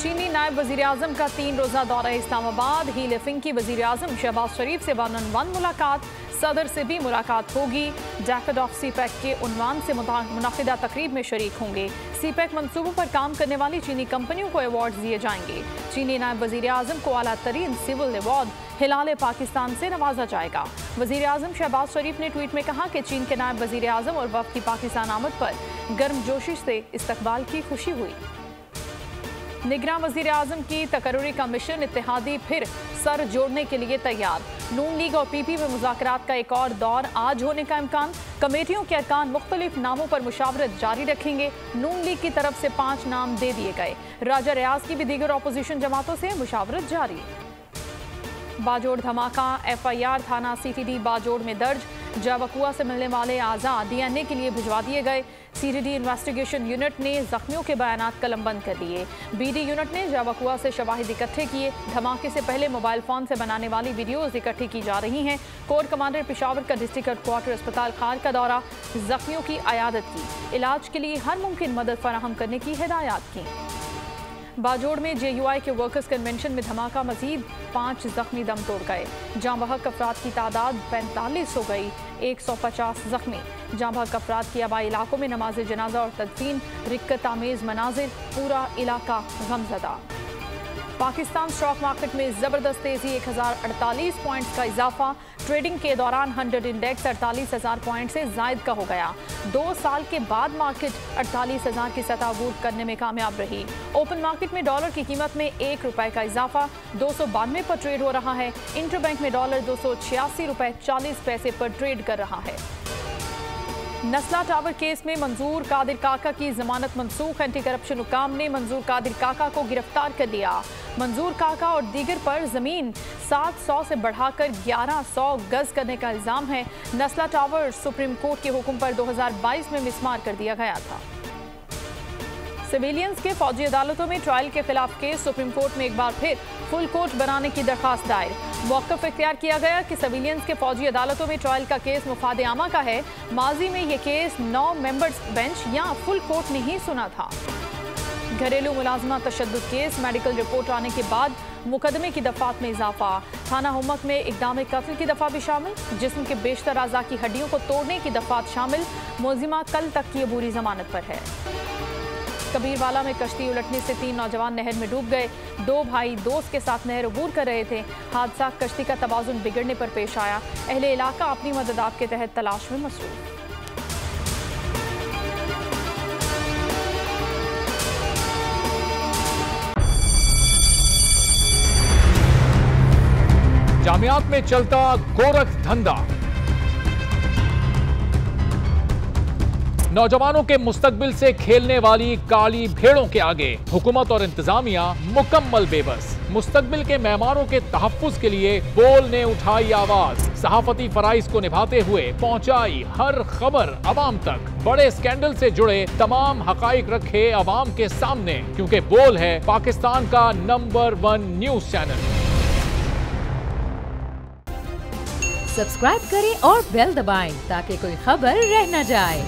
चीनी नायब वजीर आजम का 3 रोजा दौरा इस्लामाबाद। ही लिविंग की वजीर आजम शहबाज शरीफ से 1-on-1 मुलाकात। सदर से भी मुलाकात होगी। डैफोड ऑफ सीपैक के उन्वान से मुनाकिदा तकरीब में शरीक होंगे। सीपैक मंसूबों पर काम करने वाली चीनी कंपनियों को अवार्ड दिए जाएंगे। चीनी नायब वजीर आजम को आला तरीन सिविल अवार्ड हिलाल पाकिस्तान से नवाजा जाएगा। वजीर आजम शहबाज शरीफ ने ट्वीट में कहा कि चीन के नायब वजीर आजम और वफद की पाकिस्तान आमद पर गर्मजोशी से इस्तकबाल की खुशी हुई। निगरान वजीर आजम की तकर्रुरी कमीशन इत्तेहादी फिर सर जोड़ने के लिए तैयार। नून लीग और पीपी में मुज़ाकरात का एक और दौर आज होने का इम्कान। कमेटियों के अरकान मुख्तलिफ नामों पर मुशावरत जारी रखेंगे। नून लीग की तरफ से 5 नाम दे दिए गए। राजा रियाज की भी दीगर अपोजिशन जमातों से मुशावरत जारी। बाजोड़ धमाका, FIR थाना CTD बाजोड़ में दर्ज। जावकुआ से मिलने वाले आज़ा DNA के लिए भिजवा दिए गए। CTD इन्वेस्टिगेशन यूनिट ने जख्मियों के बयानात कलमबंद कर लिए। BD यूनिट ने जावकुआ से शवाहिद इकट्ठे किए। धमाके से पहले मोबाइल फोन से बनाने वाली वीडियोज इकट्ठी की जा रही हैं। कोर कमांडर पेशावर का डिस्ट्रिक्ट हेडक्वार्टर अस्पताल खार का दौरा, जख्मियों की अयादत की। इलाज के लिए हर मुमकिन मदद फराहम करने की हिदायत की। बाजोड़ में JUI के वर्कर्स कन्वेंशन में धमाका, मजीद 5 जख्मी दम तोड़ गए। जाँ बहक अफराद की तादाद 45 हो गई, 150 जख्मी। जाँ बहक अफराद की आबाई इलाकों में नमाज जनाजा और तदफीन, रिक्कत आमेज मनाजिर, पूरा इलाका गमजदा। पाकिस्तान स्टॉक मार्केट में जबरदस्त तेजी, 1048 पॉइंट्स का इजाफा। ट्रेडिंग के दौरान 100 इंडेक्स 48,000 पॉइंट से जायद का हो गया। 2 साल के बाद मार्केट 48,000 की सतह अबूर करने में कामयाब रही। ओपन मार्केट में डॉलर की कीमत में 1 रुपए का इजाफा, 292 पर ट्रेड हो रहा है। इंटरबैंक में डॉलर 286 रुपए 40 पैसे पर ट्रेड कर रहा है। नस्ला टावर केस में मंजूर कादिर काका की जमानत मनसूख। एंटी करप्शन हुकाम ने मंजूर कादिर काका को गिरफ्तार कर लिया। मंजूर काका और दीगर पर जमीन 700 से बढ़ाकर 1100 गज करने का इल्जाम है। नस्ला टावर सुप्रीम कोर्ट के हुक्म पर 2022 में मिसमार कर दिया गया था। सिविलियंस के फौजी अदालतों में ट्रायल के खिलाफ केस, सुप्रीम कोर्ट में एक बार फिर फुल कोर्ट बनाने की दरखास्त दायर। मौक़िफ़ इख्तियार किया गया कि सिविलियंस के फौजी अदालतों में ट्रायल का केस मुफाद आमा का है। माजी में ये केस 9 मेंबर्स बेंच या फुल कोर्ट ने ही सुना था। घरेलू मुलाजमा तशद्दुद केस, मेडिकल रिपोर्ट आने के बाद मुकदमे की दफात में इजाफा। थाना हुम्मक में इक़दाम कत्ल की दफा भी शामिल। जिस्म के बेशतर अज़ा की हड्डियों को तोड़ने की दफात शामिल। मुलजिमा कल तक की अबूरी जमानत पर है। कबीरवाला में कश्ती उलटने से 3 नौजवान नहर में डूब गए। 2 भाई दोस्त के साथ नहर अबूर कर रहे थे। हादसा कश्ती का तवाज़ुन बिगड़ने पर पेश आया। अहले इलाका अपनी मदद के तहत तलाश में मसरूफ। जामियात में चलता गोरख धंधा, नौजवानों के मुस्तकबिल से खेलने वाली काली भेड़ों के आगे हुकूमत और इंतजामिया मुकम्मल बेबस। मुस्तकबिल के मेहमानों के तहफ्फुज के लिए बोल ने उठाई आवाज। सहाफती फराइज को निभाते हुए पहुंचाई हर खबर अवाम तक। बड़े स्कैंडल से जुड़े तमाम हकाइक रखे अवाम के सामने, क्योंकि बोल है पाकिस्तान का नंबर 1 न्यूज चैनल। सब्सक्राइब करें और बेल दबाएं ताकि कोई खबर रह न जाए।